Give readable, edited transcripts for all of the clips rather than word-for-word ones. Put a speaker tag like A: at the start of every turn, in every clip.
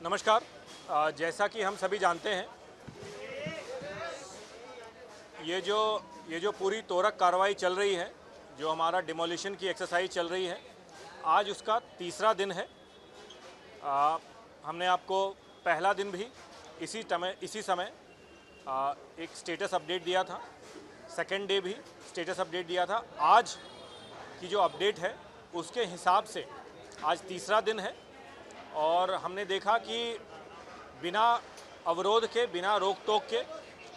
A: नमस्कार। जैसा कि हम सभी जानते हैं, ये जो पूरी तोरक कार्रवाई चल रही है, जो हमारा डिमोलिशन की एक्सरसाइज चल रही है, आज उसका तीसरा दिन है। हमने आपको पहला दिन भी इसी समय एक स्टेटस अपडेट दिया था, सेकेंड डे भी स्टेटस अपडेट दिया था। आज की जो अपडेट है उसके हिसाब से आज तीसरा दिन है और हमने देखा कि बिना अवरोध के, बिना रोक टोक के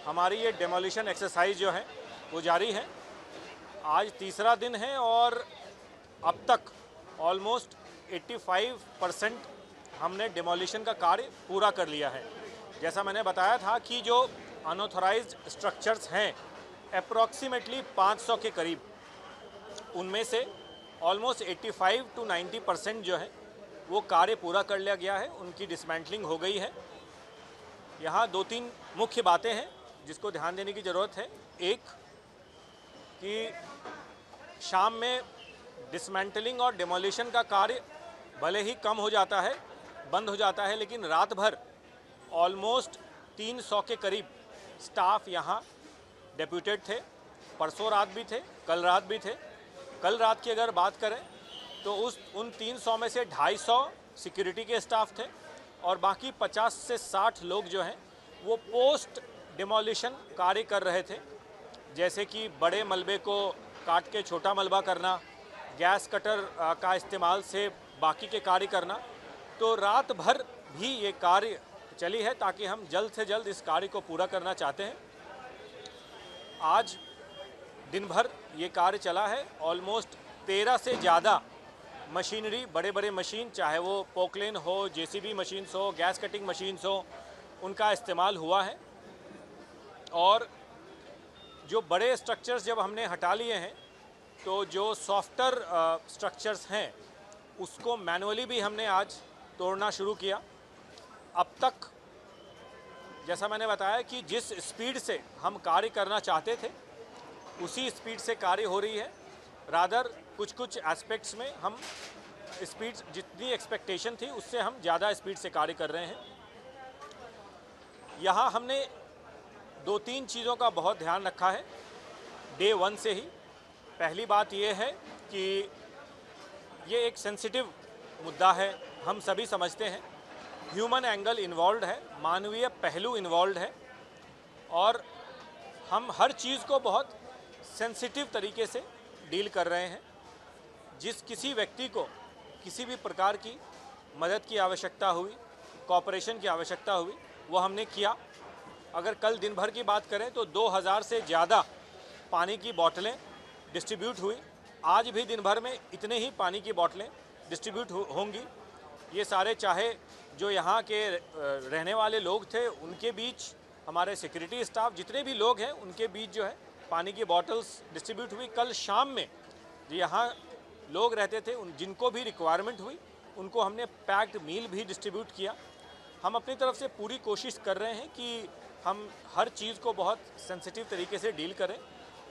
A: हमारी ये डेमोलिशन एक्सरसाइज जो है वो जारी है। आज तीसरा दिन है और अब तक ऑलमोस्ट 85% हमने डेमोलिशन का कार्य पूरा कर लिया है। जैसा मैंने बताया था कि जो अनऑथराइज्ड स्ट्रक्चर्स हैं अप्रॉक्सीमेटली 500 के करीब, उनमें से ऑलमोस्ट 85 to 90% जो है वो कार्य पूरा कर लिया गया है, उनकी डिसमेंटलिंग हो गई है। यहाँ दो तीन मुख्य बातें हैं जिसको ध्यान देने की ज़रूरत है। एक कि शाम में डिसमेंटलिंग और डिमोलिशन का कार्य भले ही कम हो जाता है, बंद हो जाता है, लेकिन रात भर ऑलमोस्ट 300 के करीब स्टाफ यहाँ डेप्यूटेड थे। परसों रात भी थे, कल रात भी थे। कल रात की अगर बात करें तो उन 300 में से 250 सिक्योरिटी के स्टाफ थे और बाकी 50 से 60 लोग जो हैं वो पोस्ट डिमोलिशन कार्य कर रहे थे, जैसे कि बड़े मलबे को काट के छोटा मलबा करना, गैस कटर का इस्तेमाल से बाकी के कार्य करना। तो रात भर भी ये कार्य चली है ताकि हम जल्द से जल्द इस कार्य को पूरा करना चाहते हैं। आज दिन भर ये कार्य चला है। ऑलमोस्ट 13 से ज़्यादा मशीनरी, बड़े बड़े मशीन, चाहे वो पोकलेन हो, जेसीबी मशीन्स हो, गैस कटिंग मशीन्स हो, उनका इस्तेमाल हुआ है। और जो बड़े स्ट्रक्चर्स जब हमने हटा लिए हैं तो जो सॉफ्टर स्ट्रक्चर्स हैं उसको मैनुअली भी हमने आज तोड़ना शुरू किया। अब तक जैसा मैंने बताया कि जिस स्पीड से हम कार्य करना चाहते थे उसी स्पीड से कार्य हो रही है। रादर कुछ एस्पेक्ट्स में हम स्पीड, जितनी एक्सपेक्टेशन थी उससे हम ज़्यादा स्पीड से कार्य कर रहे हैं। यहाँ हमने 2-3 चीज़ों का बहुत ध्यान रखा है डे 1 से ही। पहली बात ये है कि ये एक सेंसिटिव मुद्दा है, हम सभी समझते हैं। ह्यूमन एंगल इन्वॉल्व है, मानवीय पहलू इन्वॉल्व है और हम हर चीज़ को बहुत सेंसिटिव तरीके से डील कर रहे हैं। किसी व्यक्ति को किसी भी प्रकार की मदद की आवश्यकता हुई, कोऑपरेशन की आवश्यकता हुई, वो हमने किया। अगर कल दिन भर की बात करें तो 2000 से ज़्यादा पानी की बोतलें डिस्ट्रीब्यूट हुई। आज भी दिन भर में इतने ही पानी की बोतलें डिस्ट्रीब्यूट होंगी। ये सारे, चाहे जो यहाँ के रहने वाले लोग थे उनके बीच, हमारे सिक्योरिटी स्टाफ, जितने भी लोग हैं उनके बीच जो है पानी की बॉटल्स डिस्ट्रीब्यूट हुई। कल शाम में जो यहाँ लोग रहते थे जिनको भी रिक्वायरमेंट हुई उनको हमने पैक्ड मील भी डिस्ट्रीब्यूट किया। हम अपनी तरफ से पूरी कोशिश कर रहे हैं कि हम हर चीज़ को बहुत सेंसिटिव तरीके से डील करें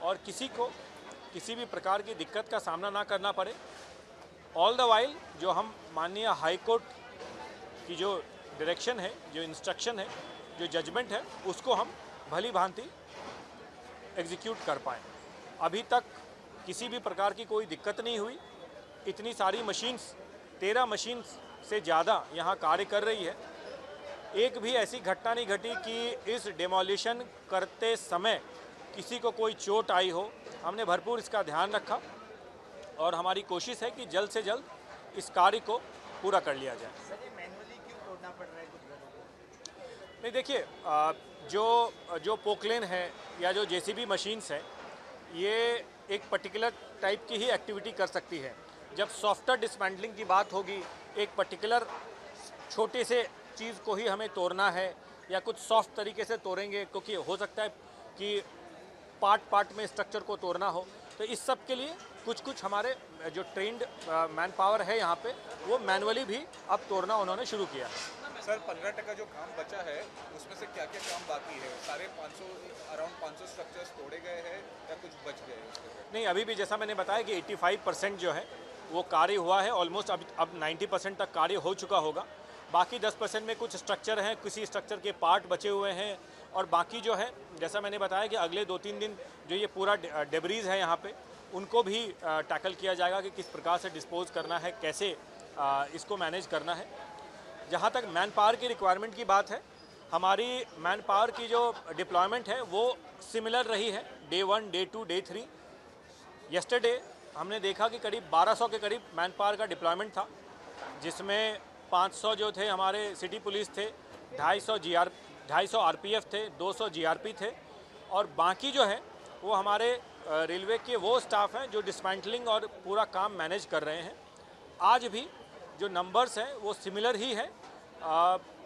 A: और किसी को किसी भी प्रकार की दिक्कत का सामना ना करना पड़े। ऑल द वाइल जो हम माननीय हाई कोर्ट की जो डायरेक्शन है, जो इंस्ट्रक्शन है, जो जजमेंट है, उसको हम भली भांति एग्जीक्यूट कर पाएँ। अभी तक किसी भी प्रकार की कोई दिक्कत नहीं हुई। इतनी सारी मशीन्स, 13 मशीन्स से ज़्यादा यहाँ कार्य कर रही है। एक भी ऐसी घटना नहीं घटी कि इस डेमोलिशन करते समय किसी को कोई चोट आई हो। हमने भरपूर इसका ध्यान रखा और हमारी कोशिश है कि जल्द से जल्द इस कार्य को पूरा कर लिया जाए।
B: सर, ये मैनुअली क्यों तोड़ना पड़ रहा है कुछ घरों को?
A: नहीं, देखिए, जो पोकलेन है या जो जेसीबी मशीन्स हैं, ये एक पर्टिकुलर टाइप की ही एक्टिविटी कर सकती है। जब सॉफ्टवेयर डिसमेंटलिंग की बात होगी, एक पर्टिकुलर छोटे से चीज़ को ही हमें तोड़ना है या कुछ सॉफ्ट तरीके से तोड़ेंगे, क्योंकि हो सकता है कि पार्ट में स्ट्रक्चर को तोड़ना हो। तो इस सब के लिए कुछ हमारे जो ट्रेंड मैन पावर है यहाँ पे, वो मैनुअली भी अब तोड़ना उन्होंने शुरू किया है।
C: सर, 15% जो काम बचा है उसमें से क्या क्या काम बाकी है? सारे 500, अराउंड 500 स्ट्रक्चर्स तोड़े गए हैं या कुछ बच गए उसके?
A: नहीं, अभी भी जैसा मैंने बताया कि 85% जो है वो कार्य हुआ है। ऑलमोस्ट अब 90% तक कार्य हो चुका होगा। बाकी 10% में कुछ स्ट्रक्चर हैं, किसी स्ट्रक्चर के पार्ट बचे हुए हैं, और बाकी जो है जैसा मैंने बताया कि अगले 2-3 दिन जो ये पूरा डेब्रीज है यहाँ पे, उनको भी टैकल किया जाएगा कि किस प्रकार से डिस्पोज करना है, कैसे इसको मैनेज करना है। जहाँ तक मैन पावर की रिक्वायरमेंट की बात है, हमारी मैन पावर की जो डिप्लॉयमेंट है वो सिमिलर रही है डे 1, डे 2, डे 3। यस्टरडे हमने देखा कि करीब 1200 के करीब मैन पावर का डिप्लॉयमेंट था, जिसमें 500 जो थे हमारे सिटी पुलिस थे, 250 आरपीएफ थे, 200 जीआरपी थे, और बाकी जो है वो हमारे रेलवे के वो स्टाफ हैं जो डिसमेंटलिंग और पूरा काम मैनेज कर रहे हैं। आज भी जो नंबर्स हैं वो सिमिलर ही हैं,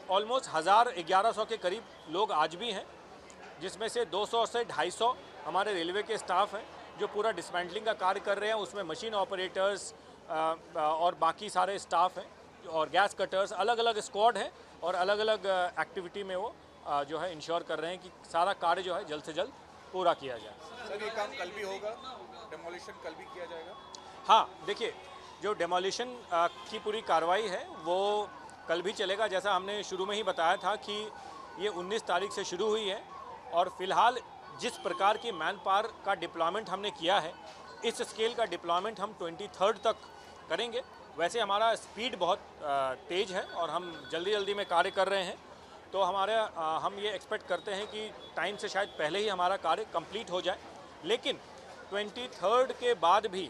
A: ऑलमोस्ट 1000-1100 के करीब लोग आज भी हैं, जिसमें से 200 से 250 हमारे रेलवे के स्टाफ हैं जो पूरा डिसमेंटलिंग का कार्य कर रहे हैं। उसमें मशीन ऑपरेटर्स और बाकी सारे स्टाफ हैं, और गैस कटर्स, अलग अलग स्क्वाड हैं और अलग अलग एक्टिविटी में वो जो है इंश्योर कर रहे हैं कि सारा कार्य जो है जल्द से जल्द पूरा किया जाए।
C: सर ये काम कल भी होगा, डेमोलिशन कल भी किया जाएगा?
A: हाँ, देखिए, जो डेमोलिशन की पूरी कार्रवाई है वो कल भी चलेगा। जैसा हमने शुरू में ही बताया था कि ये 19 तारीख से शुरू हुई है, और फिलहाल जिस प्रकार की मैन पावर का डिप्लॉयमेंट हमने किया है, इस स्केल का डिप्लॉयमेंट हम 23 तक करेंगे। वैसे हमारा स्पीड बहुत तेज़ है और हम जल्दी में कार्य कर रहे हैं, तो हम ये एक्सपेक्ट करते हैं कि टाइम से शायद पहले ही हमारा कार्य कंप्लीट हो जाए। लेकिन 23 के बाद भी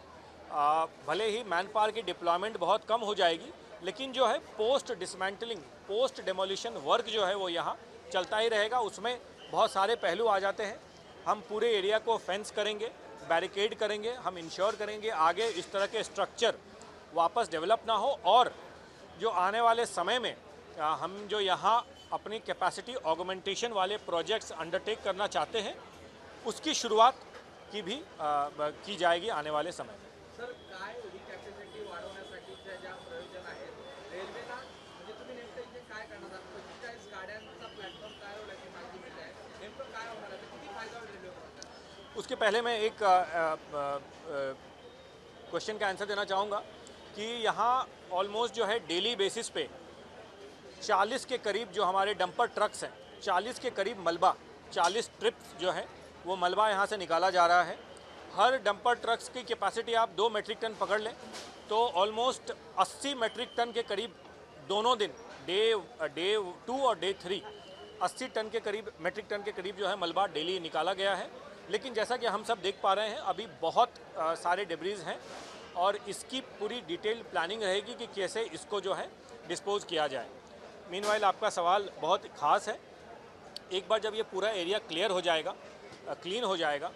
A: भले ही मैन पावर की डिप्लॉयमेंट बहुत कम हो जाएगी, लेकिन जो है post dismantling, post demolition work जो है वो यहाँ चलता ही रहेगा। उसमें बहुत सारे पहलू आ जाते हैं। हम पूरे एरिया को फेंस करेंगे, बैरिकेड करेंगे, हम इंश्योर करेंगे आगे इस तरह के स्ट्रक्चर वापस डेवलप ना हो, और जो आने वाले समय में हम जो यहाँ अपनी कैपेसिटी ऑगमेंटेशन वाले प्रोजेक्ट्स अंडरटेक करना चाहते हैं, उसकी शुरुआत की जाएगी आने वाले समय में।
B: सर, काय ही कॅपॅसिटी वाढवण्यासाठीच्या ज्या प्रयोजन आहेत रेल्वेला, म्हणजे तुम्ही नेमकं इथे काय करणार आहात? 45 गाड्यांचा प्लॅटफॉर्म काय होईल याची माहिती मिळते आहे, नेमकं काय होणार आहे, किती फायदा होईल रेल्वेला?
A: उसके पहले मैं एक क्वेश्चन का आंसर देना चाहूँगा कि यहाँ ऑलमोस्ट जो है डेली बेसिस पे 40 के करीब जो हमारे डंपर ट्रक्स हैं, 40 के करीब मलबा, 40 ट्रिप्स जो है वो मलबा यहाँ से निकाला जा रहा है। हर डंपर ट्रक्स की कैपेसिटी आप 2 मेट्रिक टन पकड़ लें तो ऑलमोस्ट 80 मेट्रिक टन के करीब दोनों दिन, डे 2 और डे 3, 80 टन के करीब, मेट्रिक टन के करीब जो है मलबा डेली निकाला गया है। लेकिन जैसा कि हम सब देख पा रहे हैं, अभी बहुत सारे डिब्रीज हैं, और इसकी पूरी डिटेल प्लानिंग रहेगी कि कैसे इसको जो है डिस्पोज किया जाए। मीनवाइल आपका सवाल बहुत ख़ास है। एक बार जब ये पूरा एरिया क्लियर हो जाएगा, क्लीन हो जाएगा,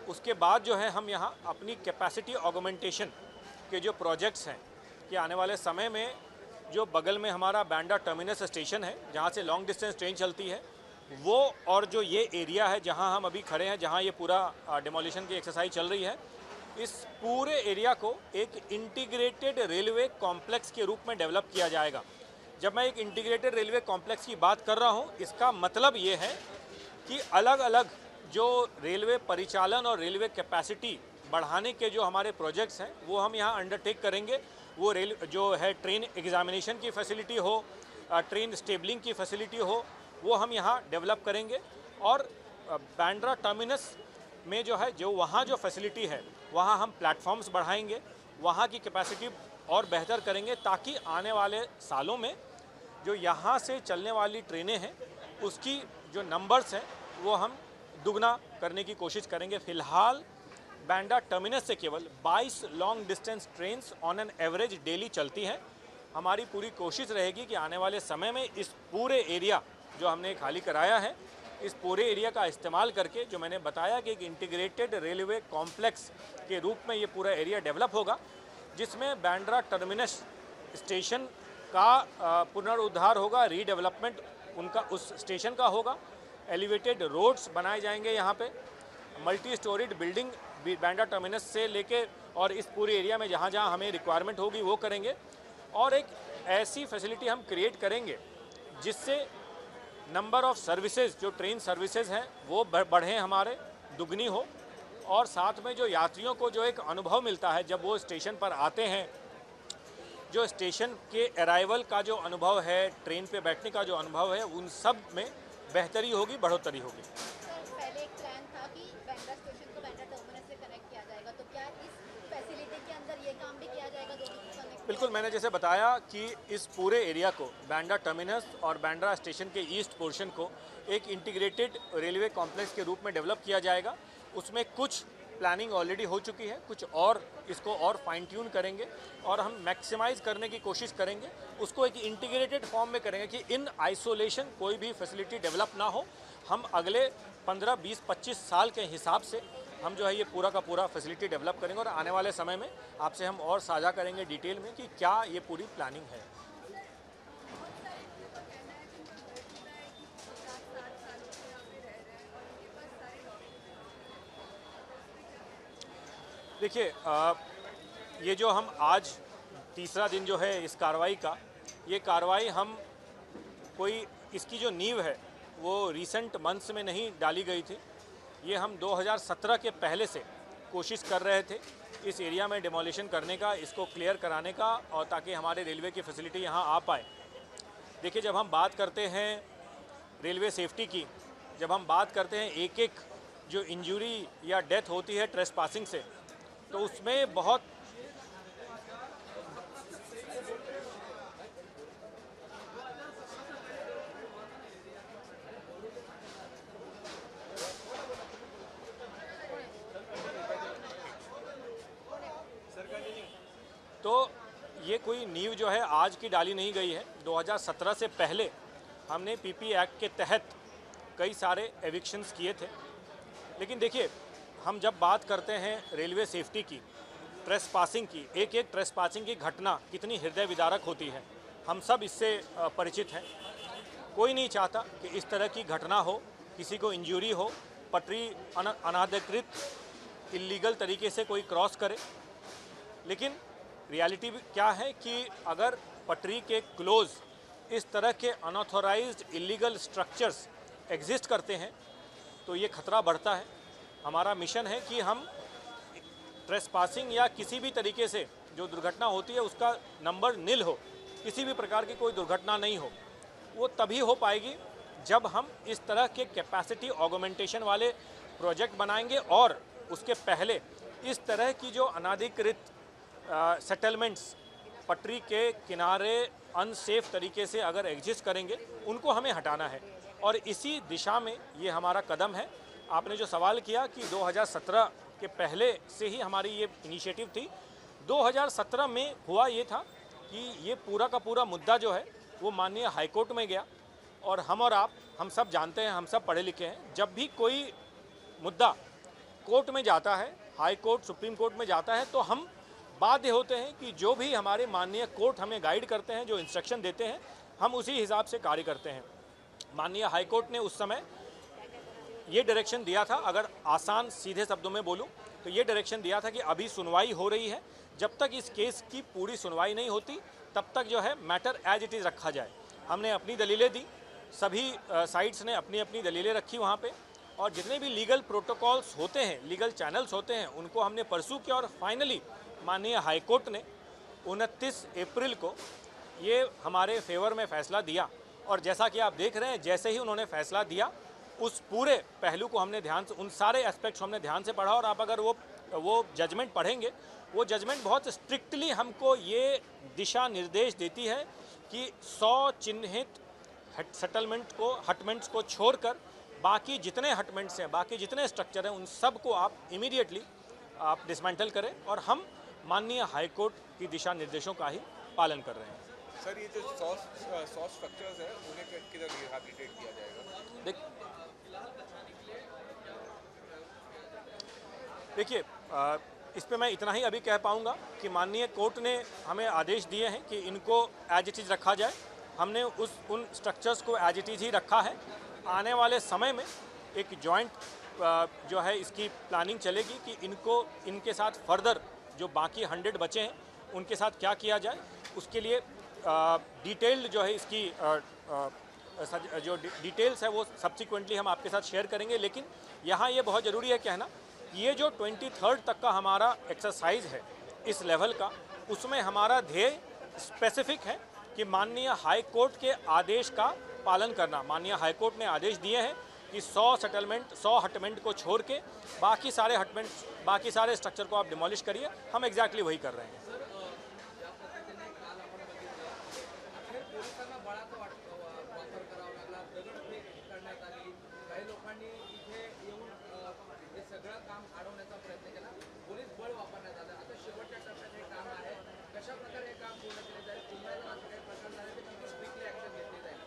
A: उसके बाद जो है हम यहाँ अपनी कैपेसिटी ऑगमेंटेशन के जो प्रोजेक्ट्स हैं कि आने वाले समय में जो बगल में हमारा बांद्रा टर्मिनस स्टेशन है जहाँ से लॉन्ग डिस्टेंस ट्रेन चलती है, वो और जो ये एरिया है जहाँ हम अभी खड़े हैं, जहाँ ये पूरा डिमोलिशन की एक्सरसाइज चल रही है, इस पूरे एरिया को एक इंटीग्रेटेड रेलवे कॉम्प्लेक्स के रूप में डेवलप किया जाएगा। जब मैं एक इंटीग्रेटेड रेलवे कॉम्प्लेक्स की बात कर रहा हूँ, इसका मतलब ये है कि अलग अलग जो रेलवे परिचालन और रेलवे कैपेसिटी बढ़ाने के जो हमारे प्रोजेक्ट्स हैं वो हम यहाँ अंडरटेक करेंगे। वो जो है ट्रेन एग्जामिनेशन की फैसिलिटी हो, ट्रेन स्टेबलिंग की फैसिलिटी हो, वो हम यहाँ डेवलप करेंगे। और बांद्रा टर्मिनस में जो है वहाँ जो फैसिलिटी है वहाँ हम प्लेटफॉर्म्स बढ़ाएंगे, वहाँ की कैपेसिटी और बेहतर करेंगे, ताकि आने वाले सालों में जो यहाँ से चलने वाली ट्रेनें हैं उसकी जो नंबर्स हैं वो हम दुगना करने की कोशिश करेंगे। फ़िलहाल बांद्रा टर्मिनस से केवल 22 long distance trains on an average daily चलती हैं। हमारी पूरी कोशिश रहेगी कि आने वाले समय में इस पूरे एरिया जो हमने खाली कराया है, इस पूरे एरिया का इस्तेमाल करके, जो मैंने बताया कि एक इंटीग्रेटेड रेलवे कॉम्प्लेक्स के रूप में ये पूरा एरिया डेवलप होगा, जिसमें बांद्रा टर्मिनस स्टेशन का पुनरुद्धार होगा, रीडेवलपमेंट उनका उस स्टेशन का होगा, एलिवेटेड रोड्स बनाए जाएंगे यहाँ पे, multi storeyed building Bandra terminus से लेके और इस पूरे एरिया में जहाँ जहाँ हमें रिक्वायरमेंट होगी वो करेंगे, और एक ऐसी फैसिलिटी हम क्रिएट करेंगे जिससे नंबर ऑफ़ सर्विसेज, जो ट्रेन सर्विसेज हैं वो बढ़ें, हमारे दुगनी हो, और साथ में जो यात्रियों को जो एक अनुभव मिलता है जब वो स्टेशन पर आते हैं जो स्टेशन के अराइवल का जो अनुभव है, ट्रेन पे बैठने का जो अनुभव है, उन सब में बेहतरी होगी, बढ़ोतरी होगी।
D: सर, पहले एक प्लान था कि बांद्रा स्टेशन को बांद्रा टर्मिनस से कनेक्ट किया जाएगा, तो क्या इस फैसिलिटी के अंदर ये काम भी किया जाएगा, दोनों को कनेक्ट?
A: बिल्कुल, मैंने जैसे बताया कि इस पूरे एरिया को, बांद्रा टर्मिनस और बांद्रा स्टेशन के ईस्ट पोर्शन को एक इंटीग्रेटेड रेलवे कॉम्प्लेक्स के रूप में डेवलप किया जाएगा। उसमें कुछ प्लानिंग ऑलरेडी हो चुकी है, कुछ और इसको और फाइन ट्यून करेंगे और हम मैक्सिमाइज करने की कोशिश करेंगे, उसको एक इंटीग्रेटेड फॉर्म में करेंगे कि इन आइसोलेशन कोई भी फैसिलिटी डेवलप ना हो। हम अगले 15, 20, 25 साल के हिसाब से हम जो है ये पूरा का पूरा फैसिलिटी डेवलप करेंगे और आने वाले समय में आपसे हम और साझा करेंगे डिटेल में कि क्या ये पूरी प्लानिंग है। देखिए, ये जो हम आज तीसरा दिन जो है इस कार्रवाई का, ये कार्रवाई हम कोई इसकी जो नींव है वो रिसेंट मंथ्स में नहीं डाली गई थी। ये हम 2017 के पहले से कोशिश कर रहे थे इस एरिया में डिमोलिशन करने का, इसको क्लियर कराने का, और ताकि हमारे रेलवे की फैसिलिटी यहाँ आ पाए। देखिए, जब हम बात करते हैं रेलवे सेफ्टी की, जब हम बात करते हैं एक एक जो इंजरी या डेथ होती है ट्रेसपासिंग से, तो उसमें बहुत तो ये कोई नींव जो है आज की डाली नहीं गई है। 2017 से पहले हमने पीपी एक्ट के तहत कई सारे एविक्शंस किए थे। लेकिन देखिए, हम जब बात करते हैं रेलवे सेफ्टी की, ट्रेसपासिंग की, एक एक ट्रेसपासिंग की घटना कितनी हृदय विदारक होती है, हम सब इससे परिचित हैं। कोई नहीं चाहता कि इस तरह की घटना हो, किसी को इंजरी हो, पटरी अनाधिकृत इल्लीगल तरीके से कोई क्रॉस करे। लेकिन रियलिटी क्या है कि अगर पटरी के क्लोज इस तरह के अनऑथोराइज्ड इल्लीगल स्ट्रक्चर्स एग्जिस्ट करते हैं तो ये खतरा बढ़ता है। हमारा मिशन है कि हम ट्रेसपासिंग या किसी भी तरीके से जो दुर्घटना होती है उसका नंबर नील हो, किसी भी प्रकार की कोई दुर्घटना नहीं हो। वो तभी हो पाएगी जब हम इस तरह के कैपेसिटी ऑगमेंटेशन वाले प्रोजेक्ट बनाएंगे और उसके पहले इस तरह की जो अनाधिकृत सेटलमेंट्स पटरी के किनारे अनसेफ तरीके से अगर एग्जिस्ट करेंगे, उनको हमें हटाना है और इसी दिशा में ये हमारा कदम है। आपने जो सवाल किया कि 2017 के पहले से ही हमारी ये इनिशिएटिव थी। 2017 में हुआ ये था कि ये पूरा का पूरा मुद्दा जो है वो माननीय हाईकोर्ट में गया और हम और आप, हम सब जानते हैं, हम सब पढ़े लिखे हैं, जब भी कोई मुद्दा कोर्ट में जाता है, हाई कोर्ट, सुप्रीम कोर्ट में जाता है, तो हम बाध्य होते हैं कि जो भी हमारे माननीय कोर्ट हमें गाइड करते हैं, जो इंस्ट्रक्शन देते हैं, हम उसी हिसाब से कार्य करते हैं। माननीय हाई कोर्ट ने उस समय ये डायरेक्शन दिया था, अगर आसान सीधे शब्दों में बोलूं तो ये डायरेक्शन दिया था कि अभी सुनवाई हो रही है, जब तक इस केस की पूरी सुनवाई नहीं होती तब तक जो है मैटर एज इट इज़ रखा जाए। हमने अपनी दलीलें दी, सभी साइड्स ने अपनी अपनी दलीलें रखी वहाँ पे, और जितने भी लीगल प्रोटोकॉल्स होते हैं, लीगल चैनल्स होते हैं, उनको हमने परसू किया और फाइनली माननीय हाईकोर्ट ने 29 अप्रैल को ये हमारे फेवर में फ़ैसला दिया। और जैसा कि आप देख रहे हैं, जैसे ही उन्होंने फ़ैसला दिया उस पूरे पहलू को हमने ध्यान से, उन सारे एस्पेक्ट्स हमने ध्यान से पढ़ा, और आप अगर वो जजमेंट पढ़ेंगे, वो जजमेंट बहुत स्ट्रिक्टली हमको ये दिशा निर्देश देती है कि 100 चिन्हित सेटलमेंट को, हटमेंट्स को छोड़कर बाकी जितने हटमेंट्स हैं, बाकी जितने स्ट्रक्चर हैं, उन सब को आप इमीडिएटली आप डिसमेंटल करें, और हम माननीय हाईकोर्ट की दिशा निर्देशों का ही पालन कर रहे हैं।
C: सर, ये जो 100 स्ट्रक्चर्स है उन्हें किधर रिहैबिलिटेट किया जाएगा? देखिए,
A: इस पे मैं इतना ही अभी कह पाऊँगा कि माननीय कोर्ट ने हमें आदेश दिए हैं कि इनको एज इट इज़ रखा जाए। हमने उन स्ट्रक्चर्स को एज इट इज़ ही रखा है। आने वाले समय में एक जॉइंट जो है इसकी प्लानिंग चलेगी कि इनके साथ फर्दर जो बाकी 100 बचे हैं उनके साथ क्या किया जाए। उसके लिए डिटेल्ड जो है इसकी जो डिटेल्स है वो सब्सिक्वेंटली हम आपके साथ शेयर करेंगे। लेकिन यहाँ ये बहुत ज़रूरी है कहना, ये जो 23 तक का हमारा एक्सरसाइज है इस लेवल का, उसमें हमारा ध्येय स्पेसिफिक है कि माननीय हाई कोर्ट के आदेश का पालन करना। माननीय हाई कोर्ट ने आदेश दिए हैं कि 100 हटमेंट को छोड़ के बाकी सारे स्ट्रक्चर को आप डिमोलिश करिए। हम एग्जैक्टली वही कर रहे हैं।
B: ज्या पद्धतीने काल आपण बघितलं, अखेर पोलिसांना बळाचा वापर करावा लागला, दगडफेक करण्यात आली, काही लोकांनी इथे येऊन हे सगळं काम अडवण्याचा प्रयत्न केला, पोलीस बळ वापरण्यात आलं। आता शेवटच्या टप्प्यात हे काम आहे, कशा प्रकारे हे काम पूर्ण केले जाईल, पुन्हा जर असं काही प्रकार झाले तर किती स्ट्रिक्टली ॲक्शन घेतली जाईल?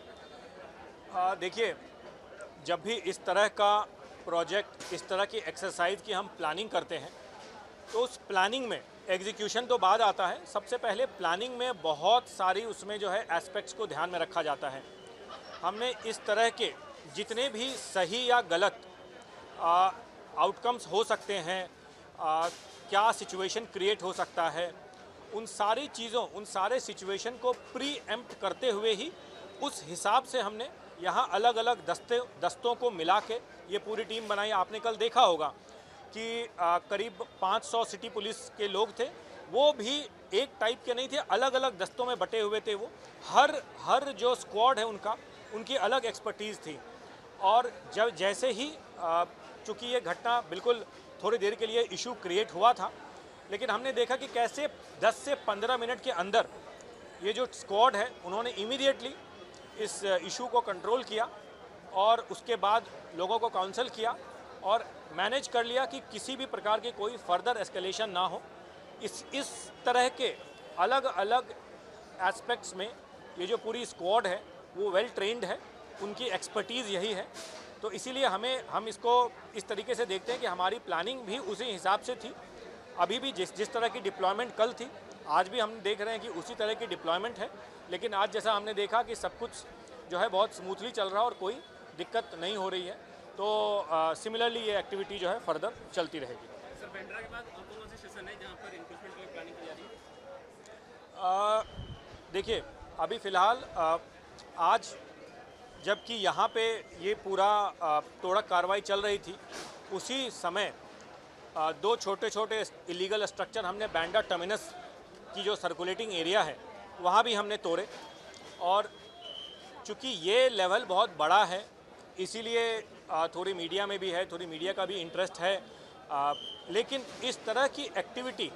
A: देखिए, जब भी इस तरह का प्रोजेक्ट, इस तरह की एक्सरसाइज की हम प्लानिंग करते हैं तो उस प्लानिंग में एग्जीक्यूशन तो बाद आता है। सबसे पहले प्लानिंग में बहुत सारी उसमें जो है एस्पेक्ट्स को ध्यान में रखा जाता है। हमने इस तरह के जितने भी सही या गलत आउटकम्स हो सकते हैं, क्या सिचुएशन क्रिएट हो सकता है, उन सारी चीज़ों, उन सारे सिचुएशन को प्री एम्प्ट करते हुए ही उस हिसाब से हमने यहाँ अलग अलग दस्तों को मिला के ये पूरी टीम बनाई। आपने कल देखा होगा कि करीब 500 सिटी पुलिस के लोग थे, वो भी एक टाइप के नहीं थे, अलग अलग दस्तों में बटे हुए थे। वो हर जो स्क्वाड है उनकी अलग एक्सपर्टीज़ थी। और जब जैसे ही चूँकि ये घटना बिल्कुल थोड़ी देर के लिए इशू क्रिएट हुआ था, लेकिन हमने देखा कि कैसे 10 से 15 मिनट के अंदर ये जो स्क्वाड है उन्होंने इमीडिएटली इस इशू को कंट्रोल किया और उसके बाद लोगों को काउंसल किया और मैनेज कर लिया कि किसी भी प्रकार की कोई फर्दर एस्केलेशन ना हो। इस तरह के अलग अलग एस्पेक्ट्स में ये जो पूरी स्क्वाड है वो वेल ट्रेंड है, उनकी एक्सपर्टीज़ यही है। तो इसीलिए हम इसको इस तरीके से देखते हैं कि हमारी प्लानिंग भी उसी हिसाब से थी। अभी भी जिस तरह की डिप्लॉयमेंट कल थी, आज भी हम देख रहे हैं कि उसी तरह की डिप्लॉयमेंट है। लेकिन आज जैसा हमने देखा कि सब कुछ जो है बहुत स्मूथली चल रहा है और कोई दिक्कत नहीं हो रही है, तो सिमिलरली ये एक्टिविटी जो है फर्दर चलती रहेगी।
E: सर, बैंड्रा के बाद और कौन से स्टेशन है जहाँ पर इन्फोर्समेंट के लिए प्लानिंग की जा रही है?
A: देखिए, अभी फ़िलहाल आज जबकि यहाँ पे ये पूरा तोड़क कार्रवाई चल रही थी, उसी समय 2 छोटे इलीगल स्ट्रक्चर हमने बैंड्रा टर्मिनस की जो सर्कुलेटिंग एरिया है वहाँ भी हमने तोड़े। और चूँकि ये लेवल बहुत बड़ा है, इसीलिए थोड़ी मीडिया में भी है, थोड़ी मीडिया का भी इंटरेस्ट है। लेकिन इस तरह की एक्टिविटी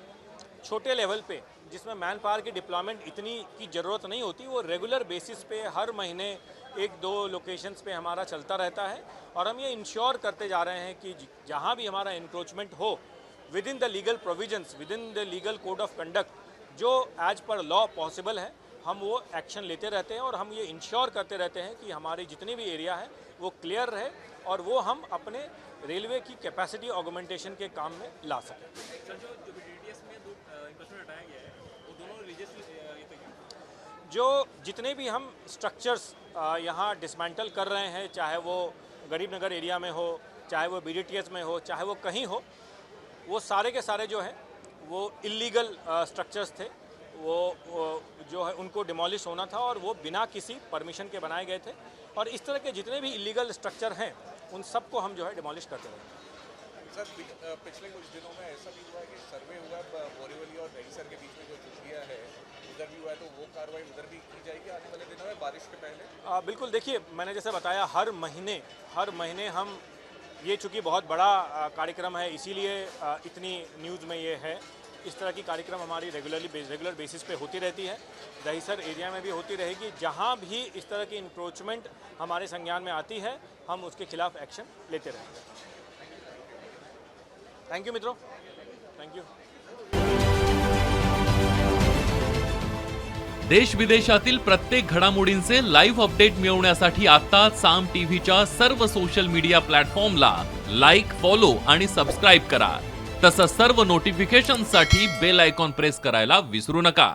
A: छोटे लेवल पे, जिसमें मैन पावर की डिप्लॉयमेंट इतनी की ज़रूरत नहीं होती, वो रेगुलर बेसिस पे हर महीने 1-2 लोकेशंस पे हमारा चलता रहता है। और हम ये इंश्योर करते जा रहे हैं कि जहाँ भी हमारा इंक्रोचमेंट हो, with in the legal provisions, with in the legal code of conduct, जो एज पर लॉ पॉसिबल है, हम वो एक्शन लेते रहते हैं। और हम ये इंश्योर करते रहते हैं कि हमारी जितनी भी एरिया है वो क्लियर रहे और वो हम अपने रेलवे की कैपेसिटी ऑगमेंटेशन के काम में ला सकें।
E: सर, जो BDTS में 2 इन्फोर्समेंट हटाया गया है, वो दोनों रिलीजियस
A: जो जितने भी हम स्ट्रक्चर्स यहाँ डिसमेंटल कर रहे हैं, चाहे वो गरीब नगर एरिया में हो, चाहे वो BDTS में हो, चाहे वो कहीं हो, वो सारे के सारे जो है वो इलीगल स्ट्रक्चर्स थे। वो जो है उनको डिमोलिश होना था और वो बिना किसी परमिशन के बनाए गए थे। और इस तरह के जितने भी इलीगल स्ट्रक्चर हैं उन सबको हम जो है डिमोलिश करते रहेंगे।
C: सर, पिछले कुछ दिनों में ऐसा भी हुआ है कि सर्वे हुआ है बोरीवली और दहीसर के बीच में जो चुटिया है उधर भी हुआ है, तो वो कार्रवाई उधर भी की जाएगी आने वाले दिनों में बारिश के पहले?
A: बिल्कुल, देखिए, मैंने जैसे बताया, हर महीने हम ये चूँकि बहुत बड़ा कार्यक्रम है, इसीलिए इतनी न्यूज़ में ये है। इस तरह की कार्यक्रम हमारी रेगुलर बेसिस पे होती रहती है। दहीसर एरिया में भी होती रहेगी। जहाँ भी इस तरह की इंक्रोचमेंट हमारे संज्ञान में आती है, हम उसके खिलाफ एक्शन लेते रहेंगे। थैंक यू मित्रों, थैंक यू।
F: देश विदेशातील प्रत्येक घडामोडींचे लाईव्ह अपडेट मिळवण्यासाठी आता साम टीव्हीच्या सर्व सोशल मीडिया प्लॅटफॉर्मला लाईक, फॉलो आणि सबस्क्राईब करा। तसंच सर्व नोटिफिकेशनसाठी बेल आयकॉन प्रेस करायला विसरू नका।